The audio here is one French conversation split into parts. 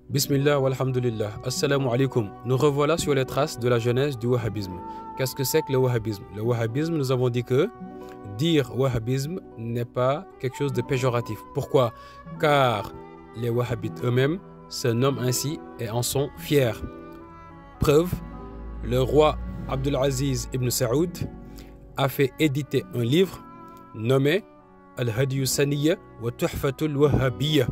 Bismillah walhamdulillah. Assalamu alaikum. Nous revoilà sur les traces de la genèse du wahhabisme. Qu'est-ce que c'est que le wahhabisme? Le wahhabisme, nous avons dit que dire wahhabisme n'est pas quelque chose de péjoratif. Pourquoi? Car les wahhabites eux-mêmes se nomment ainsi et en sont fiers. Preuve, le roi Abdulaziz ibn Saoud a fait éditer un livre nommé Al-Hadiyu Saniyya wa Tuhfatul Wahhabiyya.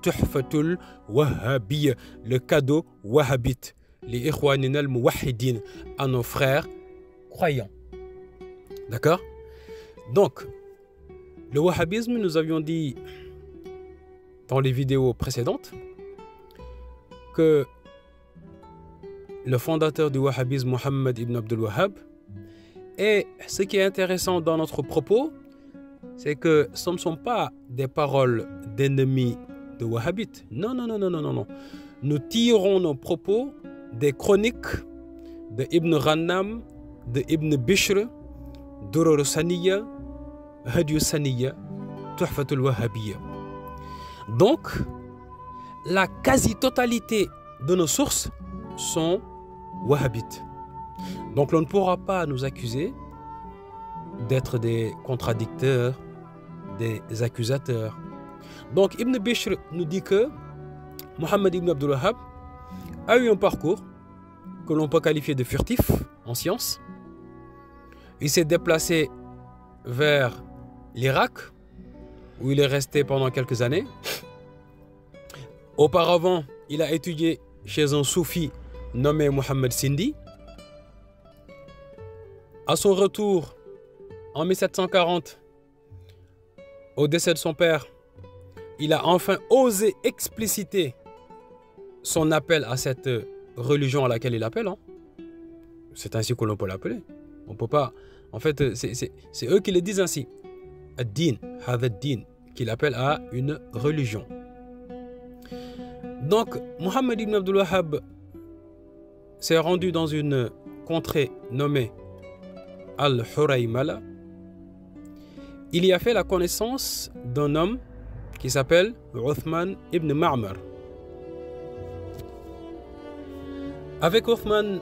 Tuhfatul Wahhabiyya, le cadeau wahhabite, les ikhwanina al-muwahhidin, à nos frères croyants. D'accord? Donc, le wahhabisme, nous avions dit dans les vidéos précédentes que le fondateur du wahhabisme, Muhammad ibn Abdul Wahhab, et ce qui est intéressant dans notre propos, c'est que ce ne sont pas des paroles d'ennemis de wahhabites. Non. Nous tirons nos propos des chroniques de Ibn Ghannam, de Ibn Bishr, Durar Saniyya, Hadiyu Saniyya, Tuhfatul Wahhabiyya. Donc, la quasi-totalité de nos sources sont wahhabites. Donc, l'on ne pourra pas nous accuser d'être des contradicteurs, des accusateurs. Donc, Ibn Bishr nous dit que Muhammad ibn Abdul Wahhab a eu un parcours que l'on peut qualifier de furtif en sciences. Il s'est déplacé vers l'Irak, où il est resté pendant quelques années. Auparavant, il a étudié chez un soufi nommé Muhammad Sindi. À son retour, en 1740, au décès de son père, il a enfin osé expliciter son appel à cette religion à laquelle il appelle. C'est ainsi que l'on peut l'appeler. On peut pas. En fait, c'est eux qui le disent ainsi. Ad-din, hadha ad-din, qu'il appelle à une religion. Donc, Muhammad ibn Abdul Wahhab s'est rendu dans une contrée nommée Al-Huraymala. Il y a fait la connaissance d'un homme qui s'appelle Uthman ibn Ma'mar. Avec Uthman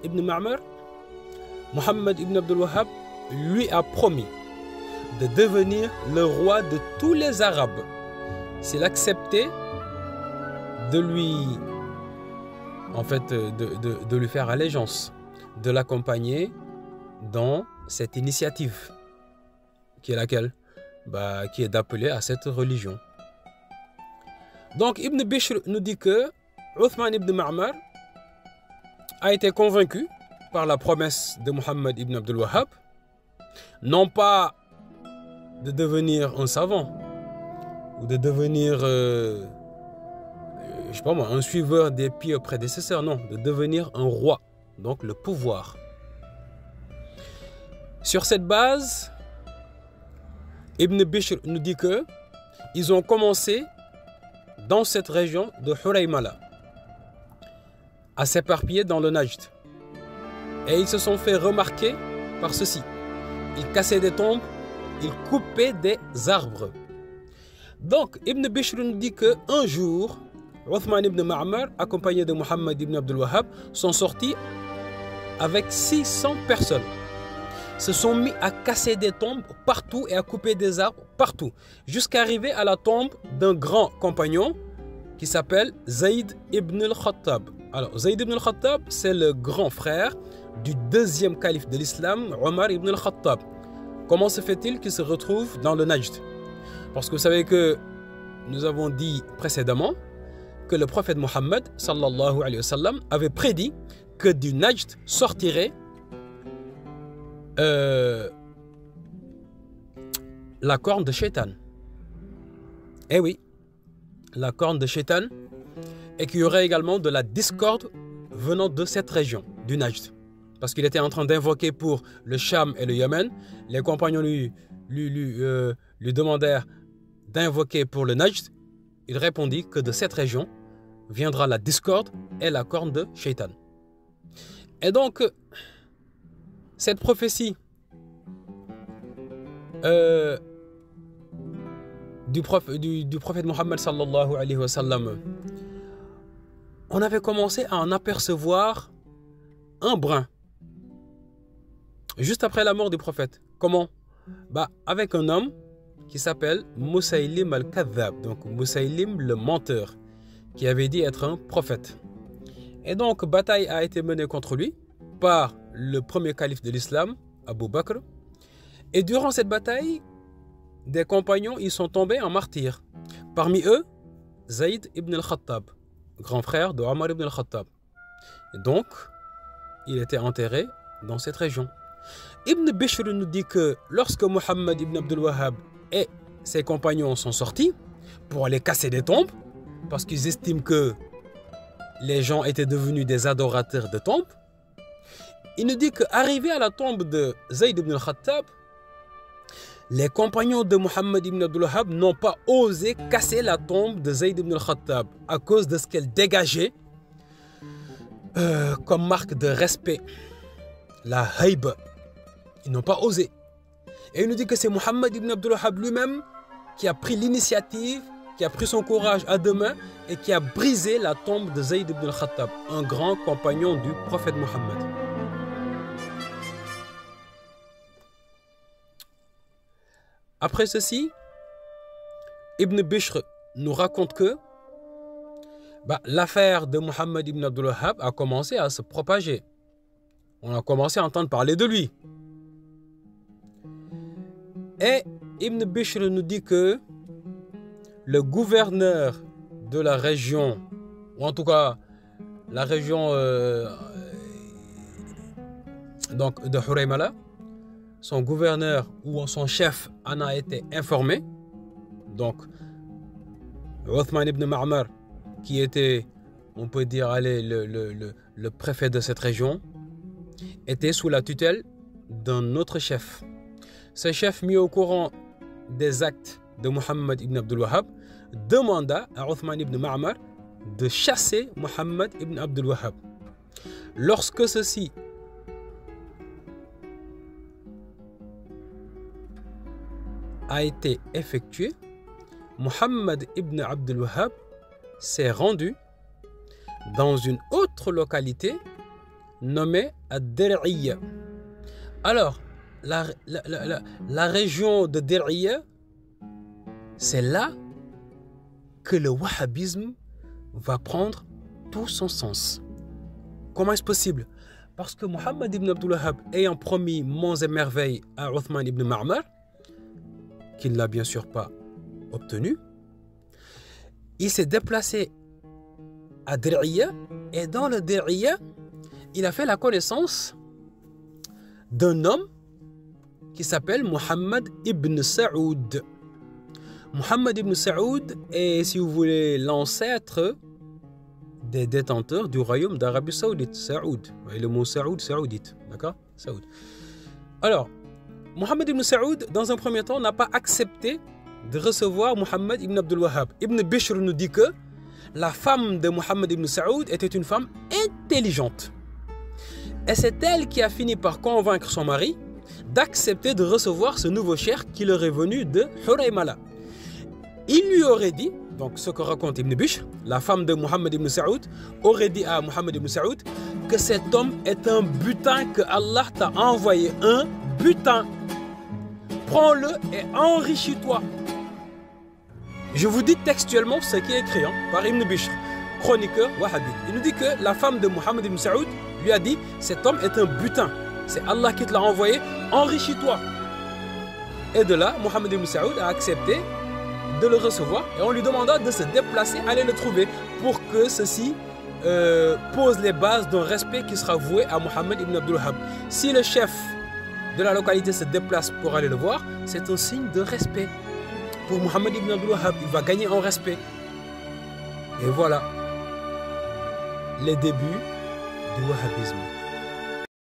ibn Ma'mar, Muhammad ibn Abdul Wahhab lui a promis de devenir le roi de tous les Arabes s'il acceptait de lui, de lui faire allégeance, de l'accompagner dans cette initiative qui est laquelle? Qui est d'appeler à cette religion. Donc Ibn Bishr nous dit que Uthman ibn Ma'mar a été convaincu par la promesse de Muhammad ibn Abdul Wahhab, non pas de devenir un savant ou de devenir un suiveur des pieux prédécesseurs, non, de devenir un roi, donc le pouvoir. Sur cette base, Ibn Bishr nous dit que ils ont commencé dans cette région de Huraymala à s'éparpiller dans le Najd. Et ils se sont fait remarquer par ceci. Ils cassaient des tombes, ils coupaient des arbres. Donc Ibn Bishr nous dit qu'un jour, Uthman ibn Ma'mar, accompagné de Muhammad ibn Abdul Wahhab, sont sortis avec 600 personnes. Se sont mis à casser des tombes partout et à couper des arbres partout, jusqu'à arriver à la tombe d'un grand compagnon qui s'appelle Zayd ibn al-Khattab. Alors, Zayd ibn al-Khattab, c'est le grand frère du deuxième calife de l'islam, Omar ibn al-Khattab. Comment se fait-il qu'il se retrouve dans le Najd? Parce que vous savez que nous avons dit précédemment que le prophète Mohammed sallallahu alayhi wa sallam avait prédit que du Najd sortirait la corne de Shaitan. Eh oui, la corne de Shaitan, et qu'il y aurait également de la discorde venant de cette région, du Najd. Parce qu'il était en train d'invoquer pour le Sham et le Yémen. Les compagnons lui demandèrent d'invoquer pour le Najd. Il répondit que de cette région viendra la discorde et la corne de Shaitan. Et donc, cette prophétie du prophète Muhammad sallallahu alayhi wa sallam on avait commencé à en apercevoir un brin. Juste après la mort du prophète. Comment? Avec un homme qui s'appelle Moussaïlim al-Kadhab, donc Moussaïlim le menteur, qui avait dit être un prophète. Et donc, bataille a été menée contre lui par le premier calife de l'islam, Abu Bakr. Et durant cette bataille, des compagnons y sont tombés en martyrs. Parmi eux, Zayd ibn al-Khattab, grand frère de Omar ibn al-Khattab. Et donc, il était enterré dans cette région. Ibn Bishr nous dit que lorsque Muhammad ibn Abdul Wahhab et ses compagnons sont sortis pour aller casser des tombes, parce qu'ils estiment que les gens étaient devenus des adorateurs de tombes, il nous dit qu'arrivés à la tombe de Zayd ibn al-Khattab, les compagnons de Muhammad ibn Abdul Wahhab n'ont pas osé casser la tombe de Zayd ibn al-Khattab à cause de ce qu'elle dégageait comme marque de respect, la haïba. Ils n'ont pas osé. Et il nous dit que c'est Muhammad ibn Abdul Wahhab lui-même qui a pris l'initiative, qui a pris son courage à deux mains et qui a brisé la tombe de Zayd ibn al-Khattab, un grand compagnon du prophète Muhammad. Après ceci, Ibn Bishr nous raconte que l'affaire de Muhammad ibn Abdul Wahhab a commencé à se propager. On a commencé à entendre parler de lui. Et Ibn Bishr nous dit que le gouverneur de la région, ou en tout cas la région donc de Huraymala, son gouverneur ou son chef en a été informé. Donc, Uthman ibn Ma'mar, qui était, on peut dire, le préfet de cette région, était sous la tutelle d'un autre chef. Ce chef, mis au courant des actes de Muhammad ibn Abdul Wahhab, demanda à Uthman ibn Ma'mar de chasser Muhammad ibn Abdul Wahhab. Lorsque ceci a été effectué, Muhammad ibn Abdul Wahhab s'est rendu dans une autre localité nommée Ad-Dir'iyya. Alors, la région de Dir'iyya, c'est là que le wahhabisme va prendre tout son sens. Comment est-ce possible? Parce que Muhammad ibn Abdul Wahhab, ayant promis monts et merveilles à Uthman ibn Ma'mar, qu'il ne l'a bien sûr pas obtenu, il s'est déplacé à Dir'iyya, et dans le Dir'iyya, il a fait la connaissance d'un homme qui s'appelle Muhammad ibn Saoud. Muhammad ibn Saoud est, si vous voulez, l'ancêtre des détenteurs du royaume d'Arabie Saoudite. Saoud, et le mot Saoud, saoudite, d'accord? Saoud. Alors, Muhammad ibn Saoud, dans un premier temps, n'a pas accepté de recevoir Muhammad ibn Abdul Wahhab. Ibn Bishr nous dit que la femme de Muhammad ibn Saoud était une femme intelligente. Et c'est elle qui a fini par convaincre son mari d'accepter de recevoir ce nouveau cheikh qui leur est venu de Huraymala. Il lui aurait dit, donc ce que raconte Ibn Bishr, la femme de Muhammad ibn Saoud, aurait dit à Muhammad ibn Saoud que cet homme est un butin, que Allah t'a envoyé un butin. Prends-le et enrichis-toi. Je vous dis textuellement ce qui est écrit par Ibn Bishr, chroniqueur wahhabi. Il nous dit que la femme de Muhammad ibn Saoud lui a dit: cet homme est un butin, c'est Allah qui te l'a envoyé, enrichis-toi. Et de là, Muhammad ibn Saoud a accepté de le recevoir et on lui demanda de se déplacer, aller le trouver pour que ceci pose les bases d'un respect qui sera voué à Muhammad ibn Abdul Wahhab. Si le chef de la localité se déplace pour aller le voir, c'est un signe de respect. Pour Muhammad ibn Abdul Wahhab, il va gagner en respect. Et voilà les débuts du wahhabisme.